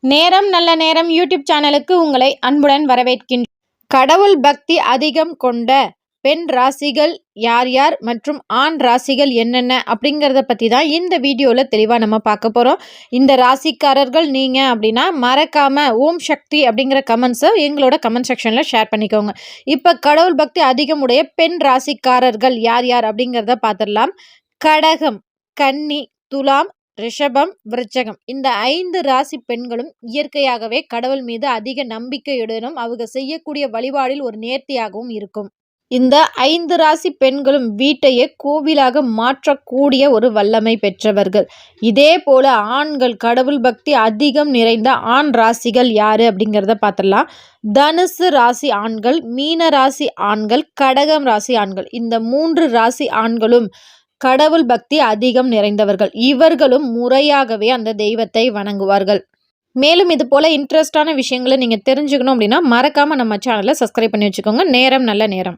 நேரம் நல்ல நேரம் யூடியூப் சேனலுக்கு உங்களை அன்புடன் வரவேற்கின்றேன். கடவுள் பக்தி அதிகம் கொண்ட பெண் ராசிகள் யார் யார் மற்றும் ஆண் ராசிகள் என்னென்ன அப்படிங்கிறத பற்றி தான் இந்த வீடியோவில் தெளிவாக நம்ம பார்க்க போகிறோம். இந்த ராசிக்காரர்கள் நீங்கள் அப்படின்னா மறக்காமல் ஓம் சக்தி அப்படிங்கிற கமெண்ட்ஸை எங்களோட கமெண்ட் செக்ஷனில் ஷேர் பண்ணிக்கோங்க. இப்போ கடவுள் பக்தி அதிகமுடைய பெண் ராசிக்காரர்கள் யார் யார் அப்படிங்கிறத பார்த்துடலாம். கடகம், கன்னி, துலாம், ரிஷபம், விருச்சகம் இந்த 5 ராசி பெண்களும் இயற்கையாகவே கடவுள் மீது அதிக நம்பிக்கையுடனும் அவங்க செய்யக்கூடிய வழிபாடில் ஒரு நேர்த்தியாகவும் இருக்கும். இந்த 5 ராசி பெண்களும் வீட்டையே கோவிலாக மாற்றக்கூடிய ஒரு வல்லமை பெற்றவர்கள். இதே போல ஆண்கள் கடவுள் பக்தி அதிகம் நிறைந்த ஆண் ராசிகள் யாரு அப்படிங்கிறத பார்த்துடலாம். தனுசு ராசி ஆண்கள், மீன ராசி ஆண்கள், கடகம் ராசி ஆண்கள் இந்த 3 ராசி ஆண்களும் கடவுள் பக்தி அதிகம் நிறைந்தவர்கள். இவர்களும் முறையாகவே அந்த தெய்வத்தை வணங்குவார்கள். மேலும் இது போல இன்ட்ரெஸ்டான விஷயங்களை நீங்கள் தெரிஞ்சுக்கணும் அப்படின்னா மறக்காமல் நம்ம சேனலை சப்ஸ்கிரைப் பண்ணி வச்சுக்கோங்க. நேரம் நல்ல நேரம்.